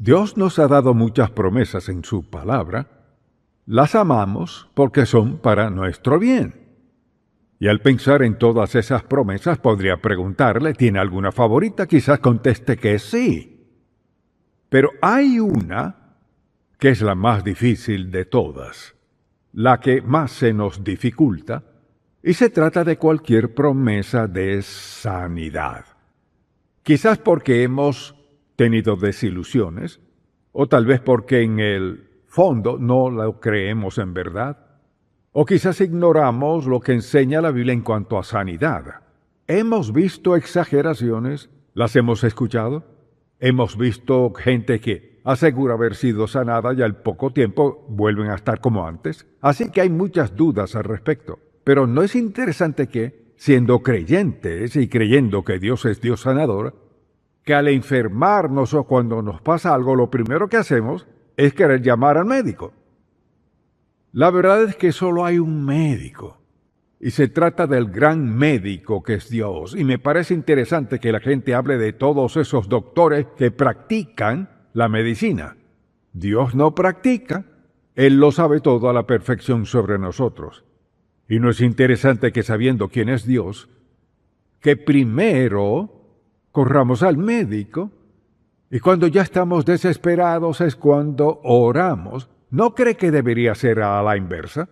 Dios nos ha dado muchas promesas en su palabra. Las amamos porque son para nuestro bien. Y al pensar en todas esas promesas podría preguntarle, ¿tiene alguna favorita? Quizás conteste que sí. Pero hay una que es la más difícil de todas, la que más se nos dificulta, y se trata de cualquier promesa de sanidad. Quizás porque hemos tenido desilusiones, o tal vez porque en el fondo no lo creemos en verdad, o quizás ignoramos lo que enseña la Biblia en cuanto a sanidad. Hemos visto exageraciones, las hemos escuchado, hemos visto gente que asegura haber sido sanada y al poco tiempo vuelven a estar como antes. Así que hay muchas dudas al respecto. Pero ¿no es interesante que, siendo creyentes y creyendo que Dios es Dios sanador, que al enfermarnos o cuando nos pasa algo, lo primero que hacemos es querer llamar al médico? La verdad es que solo hay un médico, y se trata del gran médico que es Dios. Y me parece interesante que la gente hable de todos esos doctores que practican la medicina. Dios no practica, Él lo sabe todo a la perfección sobre nosotros. Y no es interesante que sabiendo quién es Dios, que primero corramos al médico, y cuando ya estamos desesperados es cuando oramos. ¿No cree que debería ser a la inversa?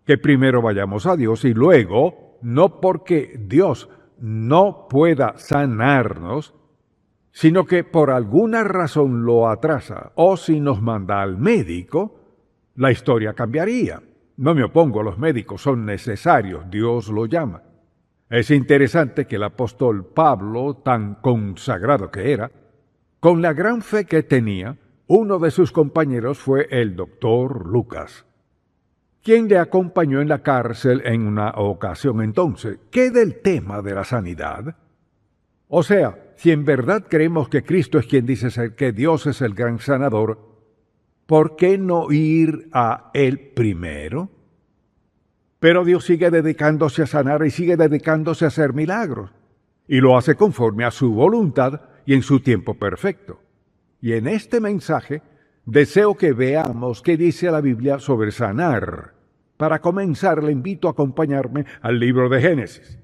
Que primero vayamos a Dios y luego, no porque Dios no pueda sanarnos, sino que por alguna razón lo atrasa, o si nos manda al médico, la historia cambiaría. No me opongo, los médicos son necesarios, Dios lo llama. Es interesante que el apóstol Pablo, tan consagrado que era, con la gran fe que tenía, uno de sus compañeros fue el doctor Lucas, quien le acompañó en la cárcel en una ocasión. Entonces, ¿qué del tema de la sanidad? O sea, si en verdad creemos que Cristo es quien dice ser, que Dios es el gran sanador, ¿por qué no ir a Él primero? Pero Dios sigue dedicándose a sanar y sigue dedicándose a hacer milagros, y lo hace conforme a su voluntad y en su tiempo perfecto. Y en este mensaje deseo que veamos qué dice la Biblia sobre sanar. Para comenzar, le invito a acompañarme al libro de Génesis.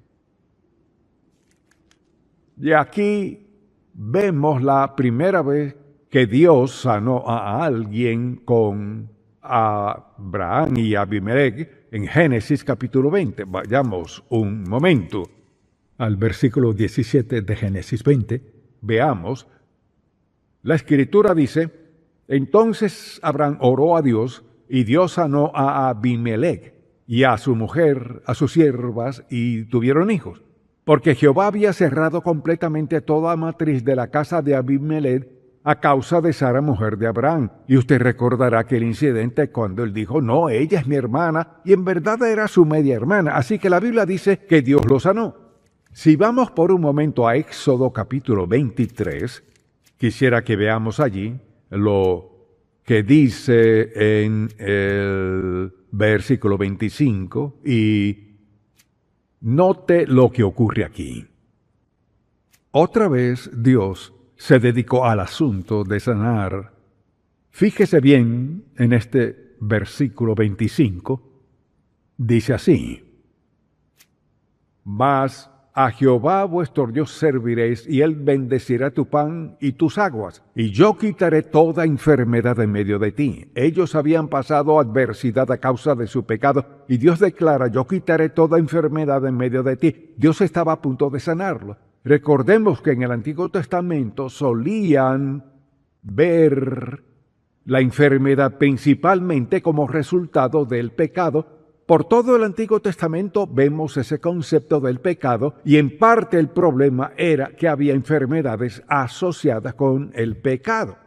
Y aquí vemos la primera vez que Dios sanó a alguien con Abraham y Abimelech en Génesis capítulo 20. Vayamos un momento al versículo 17 de Génesis 20. Veamos. La Escritura dice, entonces Abraham oró a Dios, y Dios sanó a Abimelech y a su mujer, a sus siervas, y tuvieron hijos. Porque Jehová había cerrado completamente toda matriz de la casa de Abimelech a causa de Sara, mujer de Abraham. Y usted recordará aquel incidente cuando él dijo, no, ella es mi hermana, y en verdad era su media hermana. Así que la Biblia dice que Dios lo sanó. Si vamos por un momento a Éxodo capítulo 23, quisiera que veamos allí lo que dice en el versículo 25 y note lo que ocurre aquí. Otra vez Dios se dedicó al asunto de sanar. Fíjese bien en este versículo 25, dice así, mas a Jehová vuestro Dios serviréis, y Él bendecirá tu pan y tus aguas, y yo quitaré toda enfermedad en medio de ti. Ellos habían pasado adversidad a causa de su pecado, y Dios declara, yo quitaré toda enfermedad en medio de ti. Dios estaba a punto de sanarlo. Recordemos que en el Antiguo Testamento solían ver la enfermedad principalmente como resultado del pecado. Por todo el Antiguo Testamento vemos ese concepto del pecado, y en parte el problema era que había enfermedades asociadas con el pecado.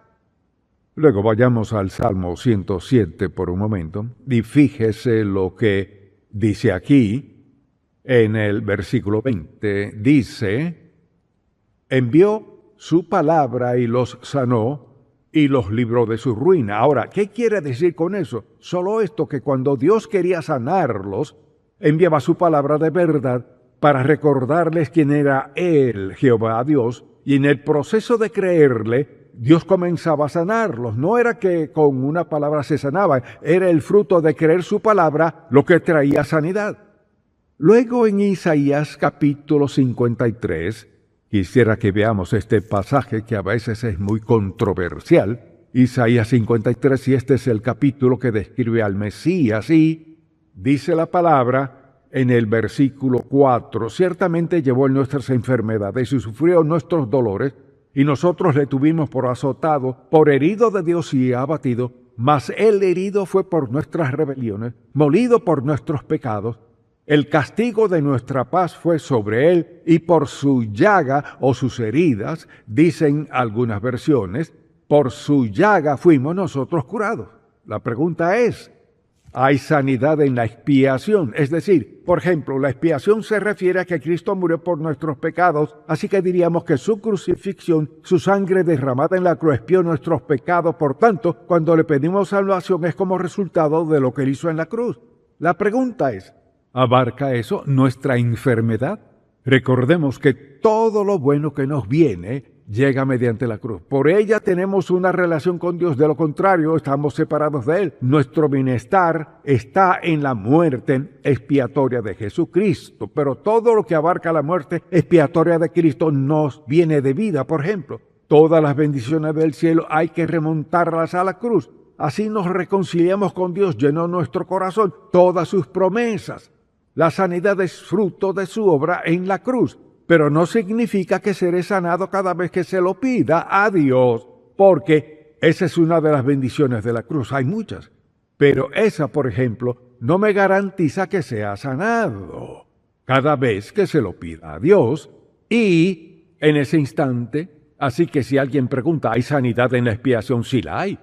Luego vayamos al Salmo 107 por un momento y fíjese lo que dice aquí en el versículo 20. Dice, envió su palabra y los sanó, y los libró de su ruina. Ahora, ¿qué quiere decir con eso? Solo esto, que cuando Dios quería sanarlos, enviaba su palabra de verdad para recordarles quién era Él, Jehová Dios, y en el proceso de creerle, Dios comenzaba a sanarlos. No era que con una palabra se sanaba, era el fruto de creer su palabra lo que traía sanidad. Luego en Isaías capítulo 53, quisiera que veamos este pasaje que a veces es muy controversial. Isaías 53, y este es el capítulo que describe al Mesías, y dice la palabra en el versículo 4, ciertamente llevó en nuestras enfermedades y sufrió nuestros dolores, y nosotros le tuvimos por azotado, por herido de Dios y abatido, mas él herido fue por nuestras rebeliones, molido por nuestros pecados. El castigo de nuestra paz fue sobre él, y por su llaga o sus heridas, dicen algunas versiones, por su llaga fuimos nosotros curados. La pregunta es, ¿hay sanidad en la expiación? Es decir, por ejemplo, la expiación se refiere a que Cristo murió por nuestros pecados, así que diríamos que su crucifixión, su sangre derramada en la cruz expió nuestros pecados. Por tanto, cuando le pedimos salvación es como resultado de lo que él hizo en la cruz. La pregunta es, ¿abarca eso nuestra enfermedad? Recordemos que todo lo bueno que nos viene llega mediante la cruz. Por ella tenemos una relación con Dios, de lo contrario estamos separados de Él. Nuestro bienestar está en la muerte expiatoria de Jesucristo, pero todo lo que abarca la muerte expiatoria de Cristo nos viene de vida. Por ejemplo, todas las bendiciones del cielo hay que remontarlas a la cruz. Así nos reconciliamos con Dios, llenó nuestro corazón todas sus promesas. La sanidad es fruto de su obra en la cruz. Pero no significa que seré sanado cada vez que se lo pida a Dios, porque esa es una de las bendiciones de la cruz. Hay muchas, pero esa, por ejemplo, no me garantiza que sea sanado cada vez que se lo pida a Dios y en ese instante. Así que si alguien pregunta, ¿hay sanidad en la expiación? Sí la hay,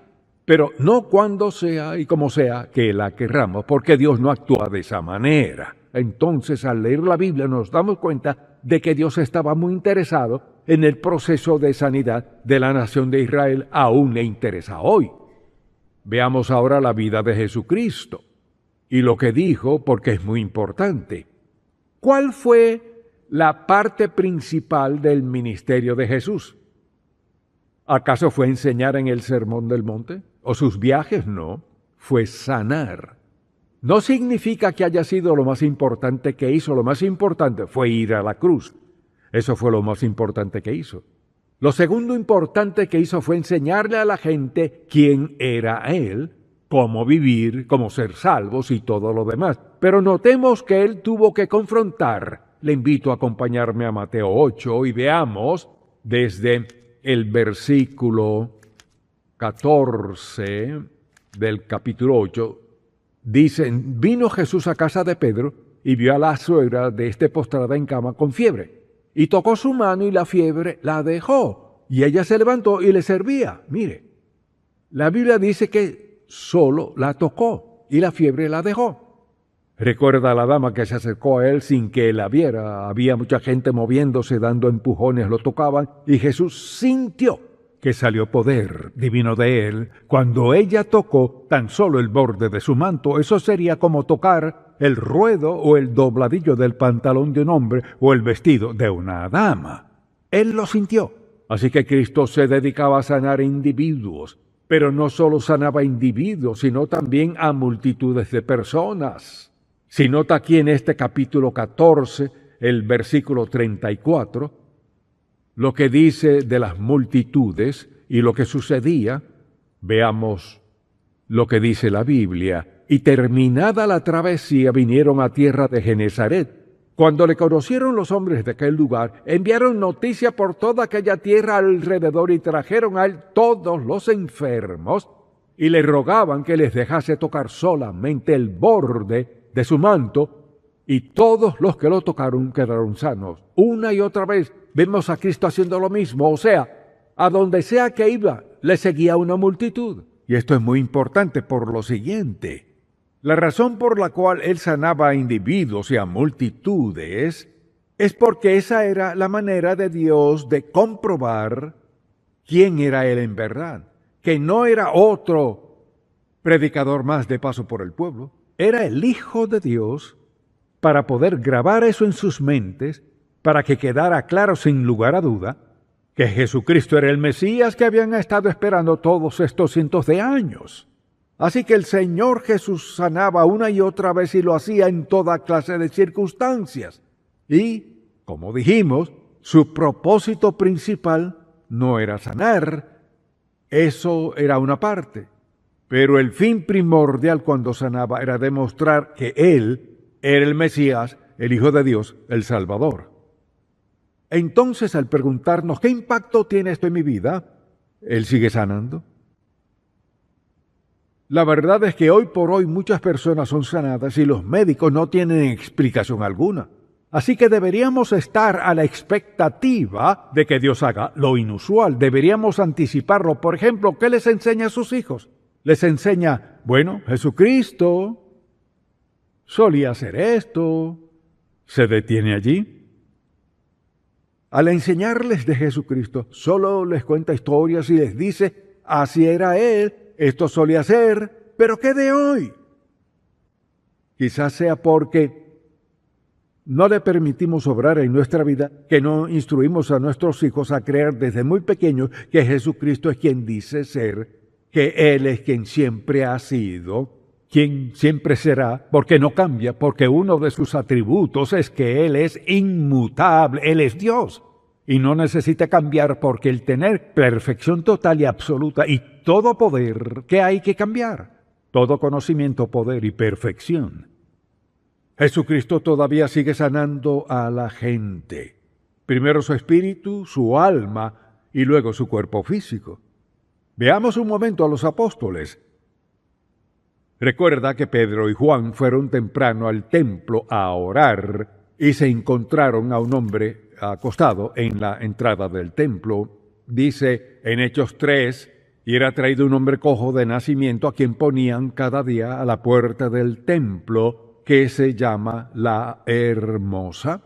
pero no cuando sea y como sea que la querramos, porque Dios no actúa de esa manera. Entonces, al leer la Biblia nos damos cuenta de que Dios estaba muy interesado en el proceso de sanidad de la nación de Israel, aún le interesa hoy. Veamos ahora la vida de Jesucristo y lo que dijo, porque es muy importante. ¿Cuál fue la parte principal del ministerio de Jesús? ¿Acaso fue enseñar en el Sermón del Monte? ¿O sus viajes? No, fue sanar. No significa que haya sido lo más importante que hizo. Lo más importante fue ir a la cruz. Eso fue lo más importante que hizo. Lo segundo importante que hizo fue enseñarle a la gente quién era Él, cómo vivir, cómo ser salvos y todo lo demás. Pero notemos que Él tuvo que confrontar. Le invito a acompañarme a Mateo 8 y veamos desde el versículo 14 del capítulo 8. Dicen, vino Jesús a casa de Pedro y vio a la suegra de este postrada en cama con fiebre. Y tocó su mano y la fiebre la dejó. Y ella se levantó y le servía. Mire, la Biblia dice que solo la tocó y la fiebre la dejó. Recuerda a la dama que se acercó a él sin que él la viera. Había mucha gente moviéndose, dando empujones, lo tocaban. Y Jesús sintió que salió poder divino de él. Cuando ella tocó tan solo el borde de su manto, eso sería como tocar el ruedo o el dobladillo del pantalón de un hombre o el vestido de una dama. Él lo sintió. Así que Cristo se dedicaba a sanar individuos, pero no solo sanaba individuos, sino también a multitudes de personas. Si nota aquí en este capítulo 14, el versículo 34, lo que dice de las multitudes y lo que sucedía, veamos lo que dice la Biblia. Y terminada la travesía vinieron a tierra de Genezaret. Cuando le conocieron los hombres de aquel lugar, enviaron noticia por toda aquella tierra alrededor y trajeron a él todos los enfermos y le rogaban que les dejase tocar solamente el borde de su manto, y todos los que lo tocaron quedaron sanos. Una y otra vez vemos a Cristo haciendo lo mismo, o sea, a donde sea que iba, le seguía una multitud. Y esto es muy importante por lo siguiente. La razón por la cual él sanaba a individuos y a multitudes es porque esa era la manera de Dios de comprobar quién era él en verdad, que no era otro predicador más de paso por el pueblo, era el Hijo de Dios, para poder grabar eso en sus mentes, para que quedara claro sin lugar a duda que Jesucristo era el Mesías que habían estado esperando todos estos cientos de años. Así que el Señor Jesús sanaba una y otra vez y lo hacía en toda clase de circunstancias. Y, como dijimos, su propósito principal no era sanar, eso era una parte. Pero el fin primordial cuando sanaba era demostrar que Él era el Mesías, el Hijo de Dios, el Salvador. Entonces, al preguntarnos ¿qué impacto tiene esto en mi vida?, Él sigue sanando. La verdad es que hoy por hoy muchas personas son sanadas y los médicos no tienen explicación alguna. Así que deberíamos estar a la expectativa de que Dios haga lo inusual. Deberíamos anticiparlo. Por ejemplo, ¿qué les enseña a sus hijos? Les enseña, bueno, Jesucristo solía hacer esto, se detiene allí. Al enseñarles de Jesucristo, solo les cuenta historias y les dice, así era Él, esto solía ser, pero ¿qué de hoy? Quizás sea porque no le permitimos obrar en nuestra vida, que no instruimos a nuestros hijos a creer desde muy pequeños que Jesucristo es quien dice ser, que Él es quien siempre ha sido, quien siempre será, porque no cambia, porque uno de sus atributos es que Él es inmutable, Él es Dios. Y no necesita cambiar porque el tener perfección total y absoluta y todo poder, ¿qué hay que cambiar? Todo conocimiento, poder y perfección. Jesucristo todavía sigue sanando a la gente. Primero su espíritu, su alma y luego su cuerpo físico. Veamos un momento a los apóstoles. Recuerda que Pedro y Juan fueron temprano al templo a orar y se encontraron a un hombre acostado en la entrada del templo. Dice en Hechos 3, y era traído un hombre cojo de nacimiento a quien ponían cada día a la puerta del templo, que se llama La Hermosa,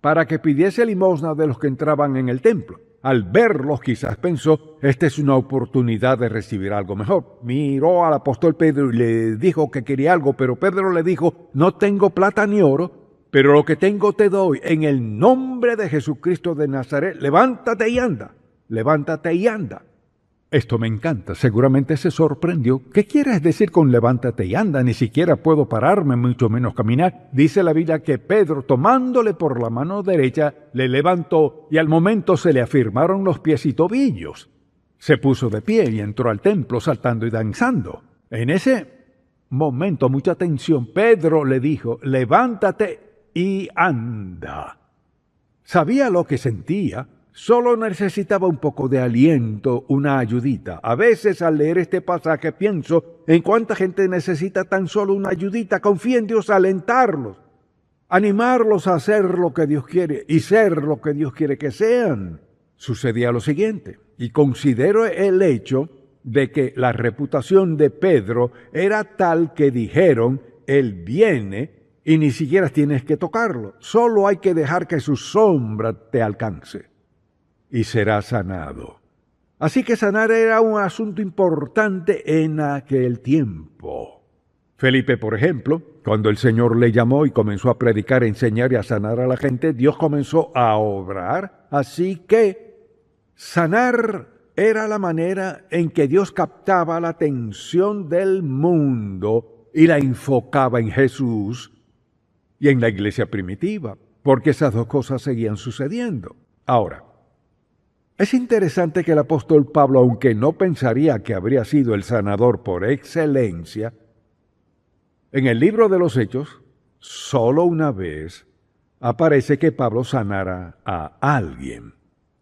para que pidiese limosna de los que entraban en el templo. Al verlos quizás pensó, esta es una oportunidad de recibir algo mejor. Miró al apóstol Pedro y le dijo que quería algo, pero Pedro le dijo, no tengo plata ni oro, pero lo que tengo te doy. En el nombre de Jesucristo de Nazaret, levántate y anda. Levántate y anda. Esto me encanta. Seguramente se sorprendió. ¿Qué quieres decir con levántate y anda? Ni siquiera puedo pararme, mucho menos caminar. Dice la Biblia que Pedro, tomándole por la mano derecha, le levantó y al momento se le afirmaron los pies y tobillos. Se puso de pie y entró al templo saltando y danzando. En ese momento, mucha atención, Pedro le dijo, levántate y anda. Sabía lo que sentía. Solo necesitaba un poco de aliento, una ayudita. A veces al leer este pasaje pienso en cuánta gente necesita tan solo una ayudita. Confía en Dios, alentarlos, animarlos a hacer lo que Dios quiere y ser lo que Dios quiere que sean. Sucedía lo siguiente, y considero el hecho de que la reputación de Pedro era tal que dijeron, él viene y ni siquiera tienes que tocarlo. Solo hay que dejar que su sombra te alcance. Y será sanado. Así que sanar era un asunto importante en aquel tiempo. Felipe, por ejemplo, cuando el Señor le llamó y comenzó a predicar, enseñar y a sanar a la gente, Dios comenzó a obrar. Así que sanar era la manera en que Dios captaba la atención del mundo y la enfocaba en Jesús y en la iglesia primitiva, porque esas dos cosas seguían sucediendo. Ahora, es interesante que el apóstol Pablo, aunque no pensaría que habría sido el sanador por excelencia, en el libro de los Hechos, solo una vez aparece que Pablo sanara a alguien.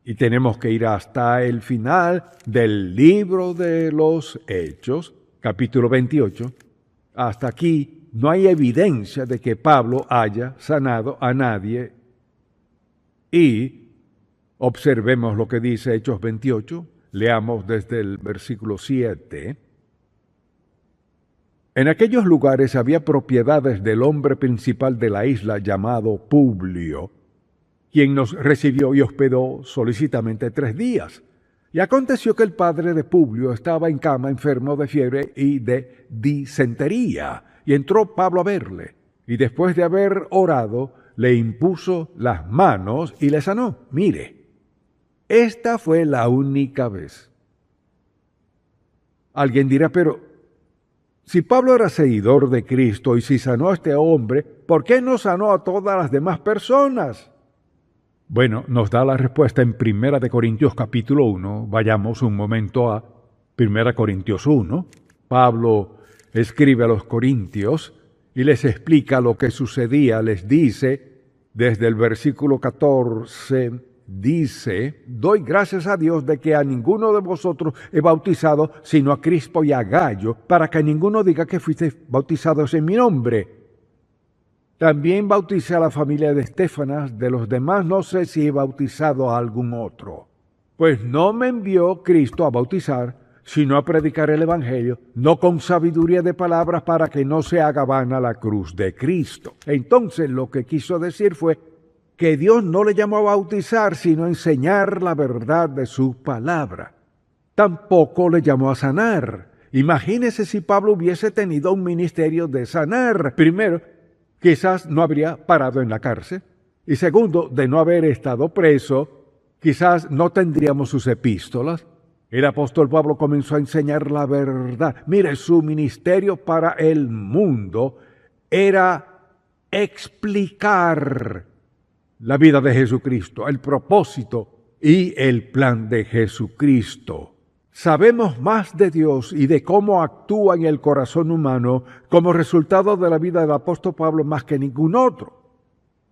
Y tenemos que ir hasta el final del libro de los Hechos, capítulo 28. Hasta aquí no hay evidencia de que Pablo haya sanado a nadie. Y observemos lo que dice Hechos 28, leamos desde el versículo 7. En aquellos lugares había propiedades del hombre principal de la isla llamado Publio, quien nos recibió y hospedó solícitamente 3 días. Y aconteció que el padre de Publio estaba en cama enfermo de fiebre y de disentería, y entró Pablo a verle, y después de haber orado, le impuso las manos y le sanó. Mire, Esta fue la única vez. Alguien dirá, pero si Pablo era seguidor de Cristo y si sanó a este hombre, ¿por qué no sanó a todas las demás personas? Bueno, nos da la respuesta en 1 Corintios capítulo 1. Vayamos un momento a 1 Corintios 1. Pablo escribe a los corintios y les explica lo que sucedía. Les dice, desde el versículo 14, dice: doy gracias a Dios de que a ninguno de vosotros he bautizado, sino a Crispo y a Gayo, para que ninguno diga que fuisteis bautizados en mi nombre. También bauticé a la familia de Estéfanas, de los demás no sé si he bautizado a algún otro. Pues no me envió Cristo a bautizar, sino a predicar el Evangelio, no con sabiduría de palabras para que no se haga vana la cruz de Cristo. Entonces lo que quiso decir fue que Dios no le llamó a bautizar, sino a enseñar la verdad de su palabra. Tampoco le llamó a sanar. Imagínese si Pablo hubiese tenido un ministerio de sanar. Primero, quizás no habría parado en la cárcel. Y segundo, de no haber estado preso, quizás no tendríamos sus epístolas. El apóstol Pablo comenzó a enseñar la verdad. Mire, su ministerio para el mundo era explicar la vida de Jesucristo, el propósito y el plan de Jesucristo. Sabemos más de Dios y de cómo actúa en el corazón humano como resultado de la vida del apóstol Pablo más que ningún otro.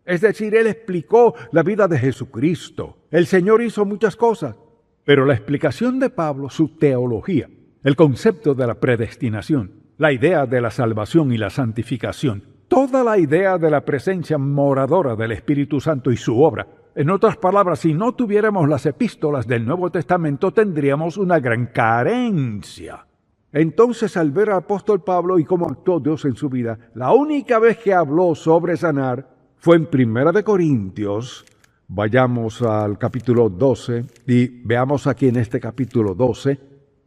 Es decir, él explicó la vida de Jesucristo. El Señor hizo muchas cosas, pero la explicación de Pablo, su teología, el concepto de la predestinación, la idea de la salvación y la santificación, toda la idea de la presencia moradora del Espíritu Santo y su obra. En otras palabras, si no tuviéramos las epístolas del Nuevo Testamento, tendríamos una gran carencia. Entonces, al ver al apóstol Pablo y cómo actuó Dios en su vida, la única vez que habló sobre sanar fue en 1 Corintios. Vayamos al capítulo 12 y veamos aquí en este capítulo 12,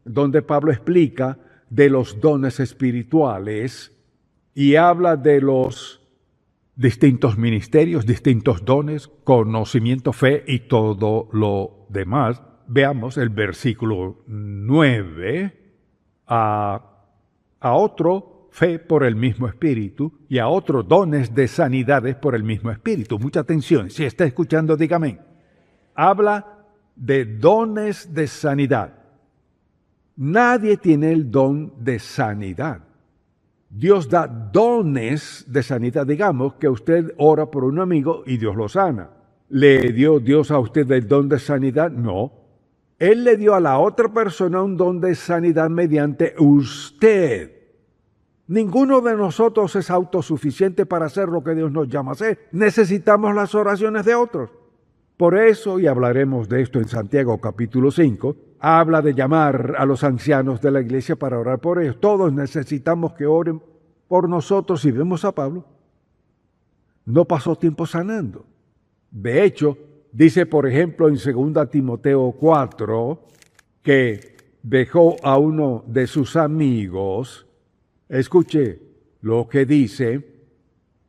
donde Pablo explica de los dones espirituales y habla de los distintos ministerios, distintos dones, conocimiento, fe y todo lo demás. Veamos el versículo 9. A otro, fe por el mismo Espíritu, y a otro, dones de sanidades por el mismo Espíritu. Mucha atención, si está escuchando, dígame. Habla de dones de sanidad. Nadie tiene el don de sanidad. Dios da dones de sanidad. Digamos que usted ora por un amigo y Dios lo sana. ¿Le dio Dios a usted el don de sanidad? No. Él le dio a la otra persona un don de sanidad mediante usted. Ninguno de nosotros es autosuficiente para hacer lo que Dios nos llama a hacer. Necesitamos las oraciones de otros. Por eso, y hablaremos de esto en Santiago capítulo 5, habla de llamar a los ancianos de la iglesia para orar por ellos. Todos necesitamos que oren por nosotros. Y vemos a Pablo, no pasó tiempo sanando. De hecho, dice por ejemplo en 2 Timoteo 4, que dejó a uno de sus amigos. Escuche lo que dice: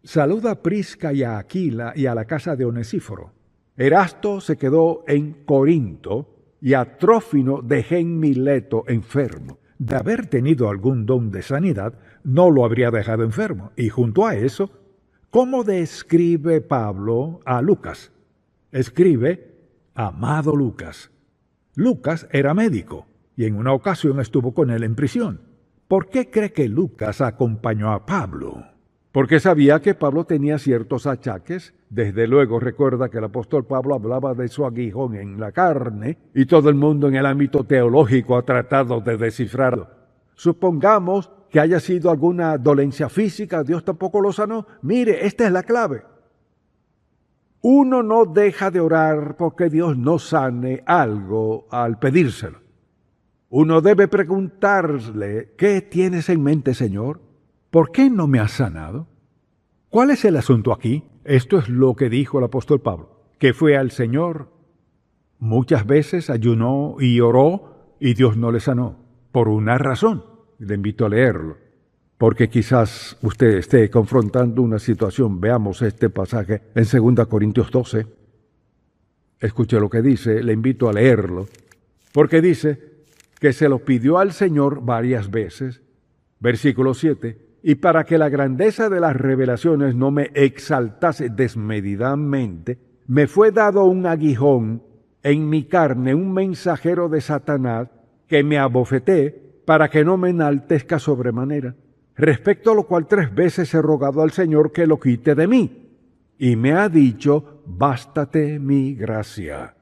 saluda a Prisca y a Aquila y a la casa de Onesíforo. Erasto se quedó en Corinto y a Trófimo dejé en Mileto enfermo. De haber tenido algún don de sanidad, no lo habría dejado enfermo. Y junto a eso, ¿cómo describe Pablo a Lucas? Escribe: amado Lucas. Lucas era médico y en una ocasión estuvo con él en prisión. ¿Por qué cree que Lucas acompañó a Pablo? Porque sabía que Pablo tenía ciertos achaques. Desde luego recuerda que el apóstol Pablo hablaba de su aguijón en la carne y todo el mundo en el ámbito teológico ha tratado de descifrarlo. Supongamos que haya sido alguna dolencia física, Dios tampoco lo sanó. Mire, esta es la clave. Uno no deja de orar porque Dios no sane algo al pedírselo. Uno debe preguntarle: ¿qué tienes en mente, Señor? ¿Por qué no me has sanado? ¿Cuál es el asunto aquí? Esto es lo que dijo el apóstol Pablo, que fue al Señor. Muchas veces ayunó y oró y Dios no le sanó, por una razón. Le invito a leerlo, porque quizás usted esté confrontando una situación. Veamos este pasaje en 2 Corintios 12. Escuche lo que dice, le invito a leerlo, porque dice que se lo pidió al Señor varias veces. Versículo 7, y para que la grandeza de las revelaciones no me exaltase desmedidamente, me fue dado un aguijón en mi carne, un mensajero de Satanás, que me abofeté para que no me enaltezca sobremanera. Respecto a lo cual 3 veces he rogado al Señor que lo quite de mí. Y me ha dicho, bástate mi gracia,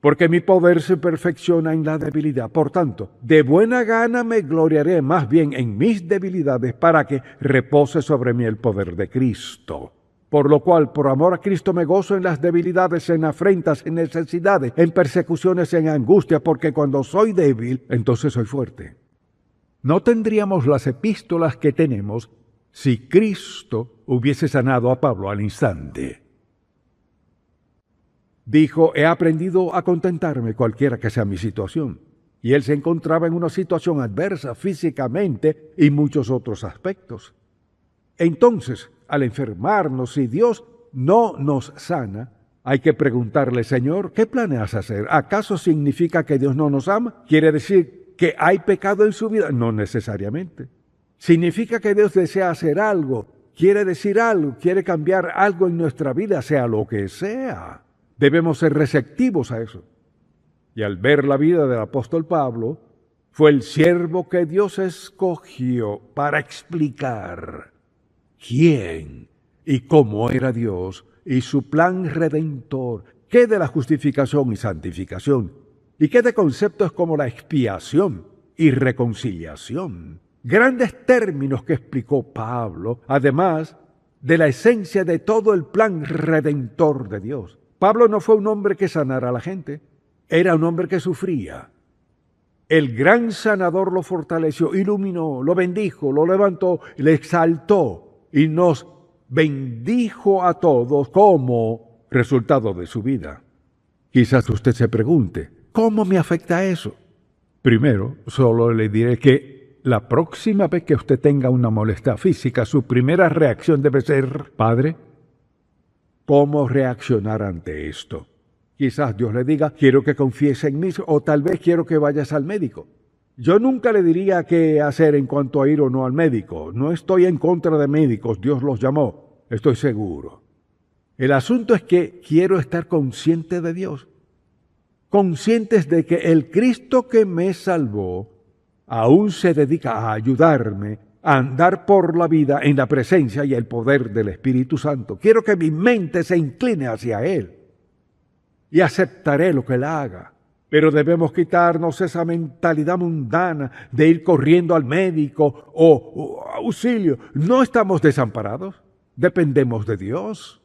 porque mi poder se perfecciona en la debilidad. Por tanto, de buena gana me gloriaré más bien en mis debilidades, para que repose sobre mí el poder de Cristo. Por lo cual, por amor a Cristo, me gozo en las debilidades, en afrentas, en necesidades, en persecuciones, en angustia, porque cuando soy débil, entonces soy fuerte. No tendríamos las epístolas que tenemos si Cristo hubiese sanado a Pablo al instante. Dijo, he aprendido a contentarme cualquiera que sea mi situación. Y él se encontraba en una situación adversa físicamente y muchos otros aspectos. Entonces, al enfermarnos, si Dios no nos sana, hay que preguntarle, Señor, ¿qué planeas hacer? ¿Acaso significa que Dios no nos ama? ¿Quiere decir que hay pecado en su vida? No necesariamente. ¿Significa que Dios desea hacer algo? ¿Quiere decir algo? ¿Quiere cambiar algo en nuestra vida? Sea lo que sea. Debemos ser receptivos a eso. Y al ver la vida del apóstol Pablo, fue el siervo que Dios escogió para explicar quién y cómo era Dios y su plan redentor, qué de la justificación y santificación, y qué de conceptos como la expiación y reconciliación. Grandes términos que explicó Pablo, además de la esencia de todo el plan redentor de Dios. Pablo no fue un hombre que sanara a la gente, era un hombre que sufría. El gran sanador lo fortaleció, iluminó, lo bendijo, lo levantó, le exaltó y nos bendijo a todos como resultado de su vida. Quizás usted se pregunte, ¿cómo me afecta eso? Primero, solo le diré que la próxima vez que usted tenga una molestia física, su primera reacción debe ser, Padre, ¿cómo reaccionar ante esto? Quizás Dios le diga, quiero que confiese en mí, o tal vez quiero que vayas al médico. Yo nunca le diría qué hacer en cuanto a ir o no al médico. No estoy en contra de médicos, Dios los llamó, estoy seguro. El asunto es que quiero estar consciente de Dios. Conscientes de que el Cristo que me salvó aún se dedica a ayudarme a andar por la vida en la presencia y el poder del Espíritu Santo. Quiero que mi mente se incline hacia Él y aceptaré lo que Él haga. Pero debemos quitarnos esa mentalidad mundana de ir corriendo al médico o auxilio. No estamos desamparados, dependemos de Dios.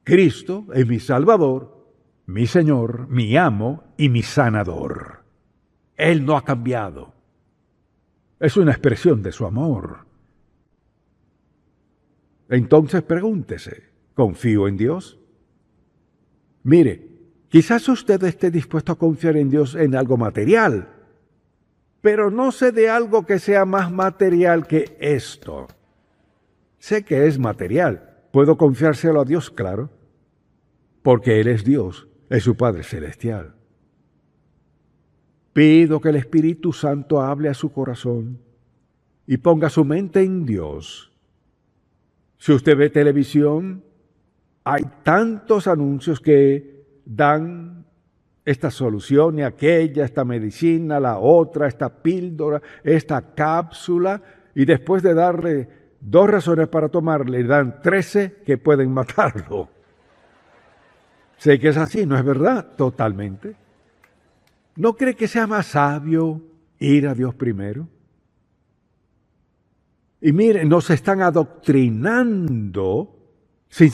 Cristo es mi Salvador, mi Señor, mi amo y mi sanador. Él no ha cambiado. Es una expresión de su amor. Entonces pregúntese, ¿confío en Dios? Mire, quizás usted esté dispuesto a confiar en Dios en algo material, pero no sé de algo que sea más material que esto. Sé que es material. ¿Puedo confiárselo a Dios? Claro, porque Él es Dios, es su Padre Celestial. Pido que el Espíritu Santo hable a su corazón y ponga su mente en Dios. Si usted ve televisión, hay tantos anuncios que dan esta solución y aquella, esta medicina, la otra, esta píldora, esta cápsula, y después de darle 2 razones para tomarle, le dan 13 que pueden matarlo. Sé que es así, ¿no es verdad? Totalmente. ¿No cree que sea más sabio ir a Dios primero? Y mire, nos están adoctrinando sin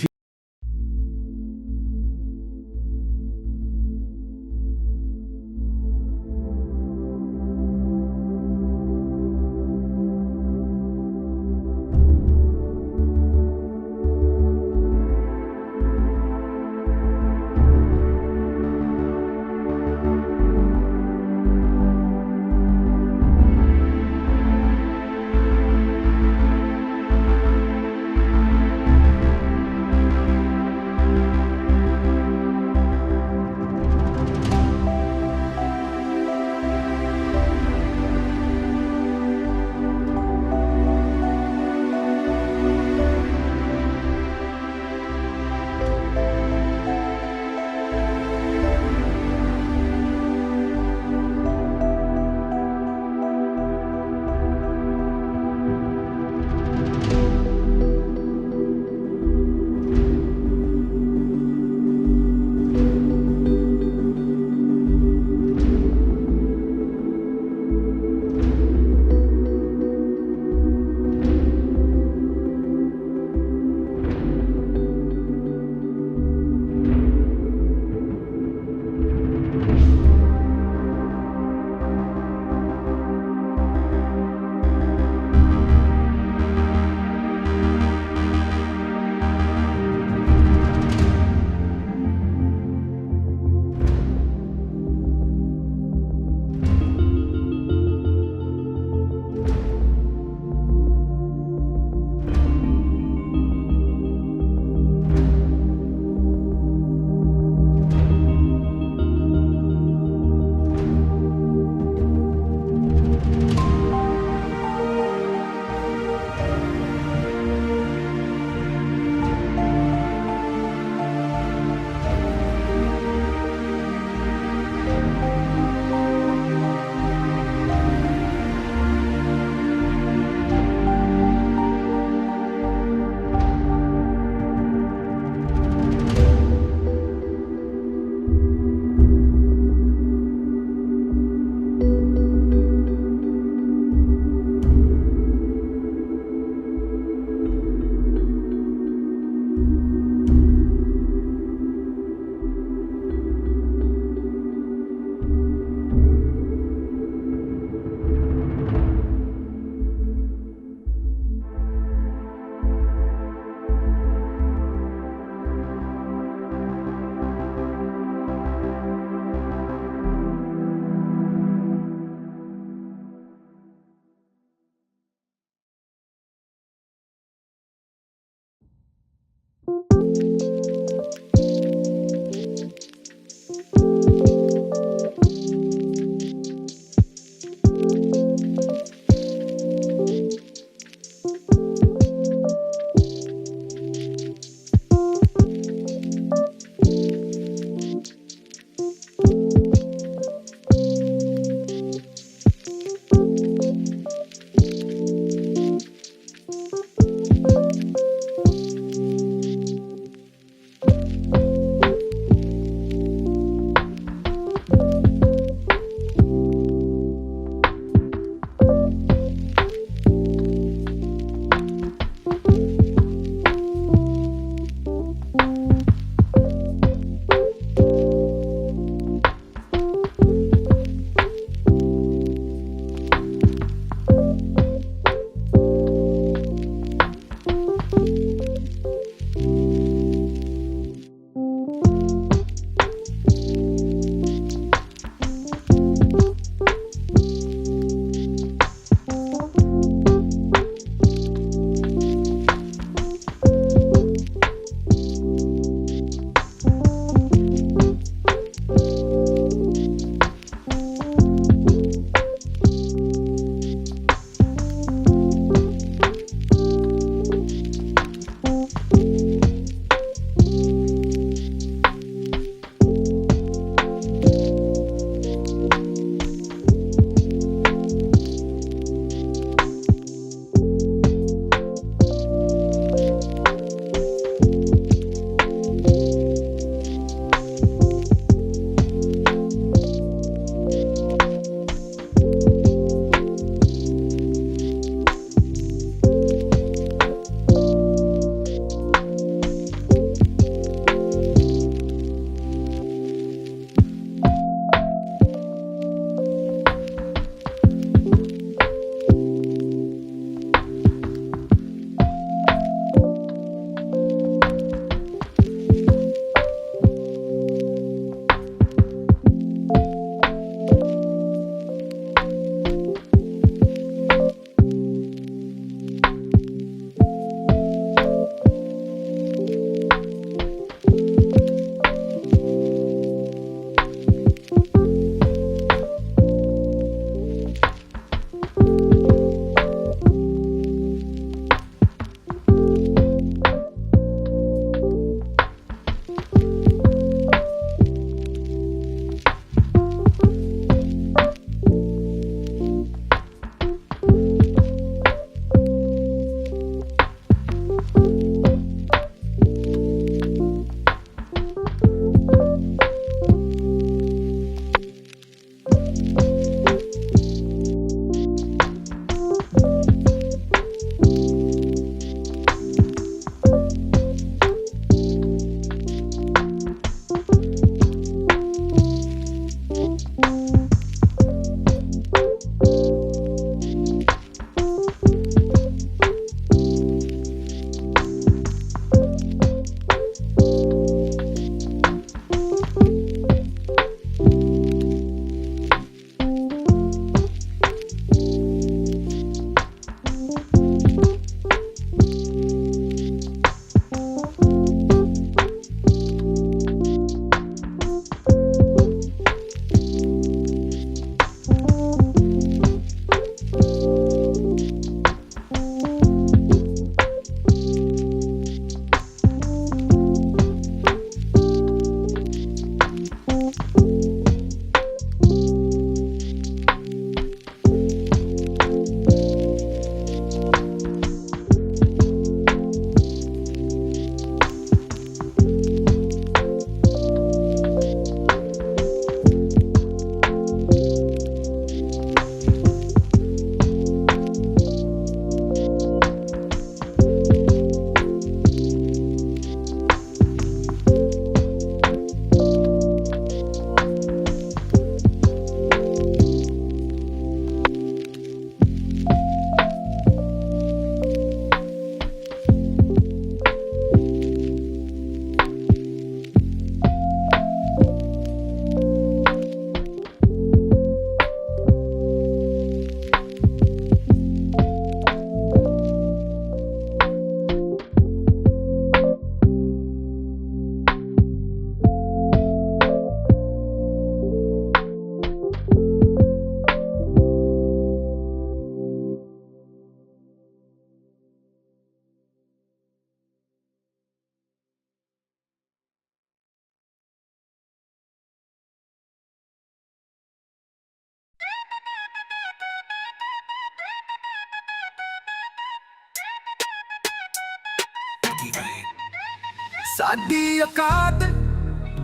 ਸਾਡੀ ਔਕਾਤ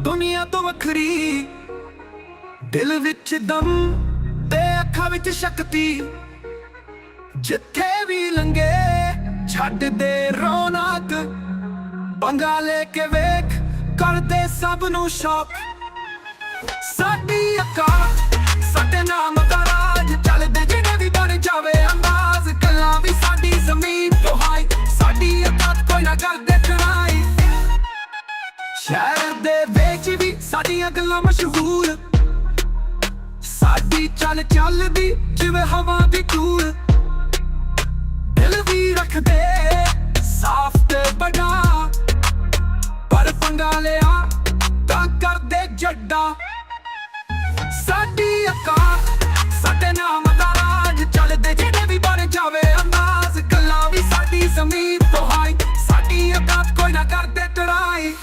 ਦੁਨੀਆ ਤੋਂ ਵੱਖਰੀ, ਦਿਲ ਵਿੱਚ ਦਮ ਤੇ ਅੱਖਾਂ ਵਿੱਚ ਸ਼ਕਤੀ। ਜਿੱਥੇ ਵੀ ਲੰਘੇ ਛੱਡ ਦੇ ਰੌਣਕ, ਪੰਗਾ ਲੈ ਕੇ ਵੇਖ ਕਰਦੇ ਸਭ ਨੂੰ ਸ਼ੌਕ। ਸਾਡੀ ਔਕਾਤ ਸਾਡੇ ਨਾਮ ਦਾ ਰਾਜ, ਚੱਲਦੇ ਜਿਹੜੇ ਵੀ ਬਣ ਜਾਵੇ ਅੰਦਾਜ਼। ਗੱਲਾਂ ਵੀ ਸਾਡੀ ਜ਼ਮੀਨ ਤੋਂ ਹਾਈ, ਸਾਡੀ ਔਕਾਤ ਕੋਈ ਨਾ ਕਰਦੇ ਟਰਾਈ। ਸ਼ਹਿਰ ਦੇ ਵਿੱਚ ਵੀ ਸਾਡੀਆਂ ਗੱਲਾਂ ਮਸ਼ਹੂਰ, ਸਾਡੀ ਚੱਲ ਚੱਲਦੀ ਜਿਵੇਂ ਹਵਾ ਦੀ ਧੂੜ। ਦਿਲ ਵੀ ਰੱਖਦੇ ਸਾਫ਼ ਤੇ ਬੜਾ, ਪਰ ਪੰਗਾ ਲਿਆ ਤਾਂ ਕਰਦੇ ਜੱਡਾ। ਸਾਡੀ ਔਕਾਤ ਸਾਡੇ ਨਾਮ ਦਾ ਰਾਜ, ਚੱਲਦੇ ਜਿਹੜੇ ਵੀ ਬਣ ਜਾਵੇ ਅੰਦਾਜ਼। ਗੱਲਾਂ ਵੀ ਸਾਡੀ ਜ਼ਮੀਨ ਤੋਂ ਹਾਈ, ਸਾਡੀ ਔਕਾਤ ਕੋਈ ਨਾ ਕਰਦੇ ਟਰਾਈ।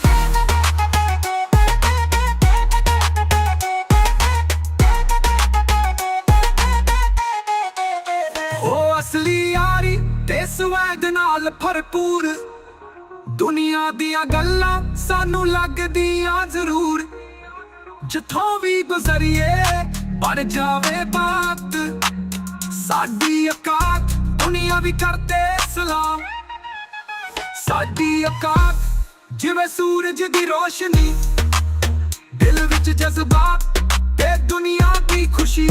ਉਹ ਅਸਲੀ ਯਾਰੀ ਤੇ ਸਵੈਗ ਨਾਲ ਭਰਪੂਰ, ਦੁਨੀਆ ਦੀਆਂ ਗੱਲਾਂ ਸਾਨੂੰ ਲੱਗਦੀਆਂ ਜ਼ਰੂਰ। ਜਿੱਥੋਂ ਵੀ ਗੁਜ਼ਰੀਏ ਬਣ ਜਾਵੇ ਬਾਤ, ਸਾਡੀ ਔਕਾਤ ਦੁਨੀਆ ਵੀ ਕਰਦੇ ਸਲਾਮ। ਸਾਡੀ ਔਕਾਤ ਜਿਵੇਂ ਸੂਰਜ ਦੀ ਰੋਸ਼ਨੀ, ਦਿਲ ਵਿੱਚ ਜਜ਼ਬਾਤ ਤੇ ਦੁਨੀਆ ਦੀ ਖੁਸ਼ੀ।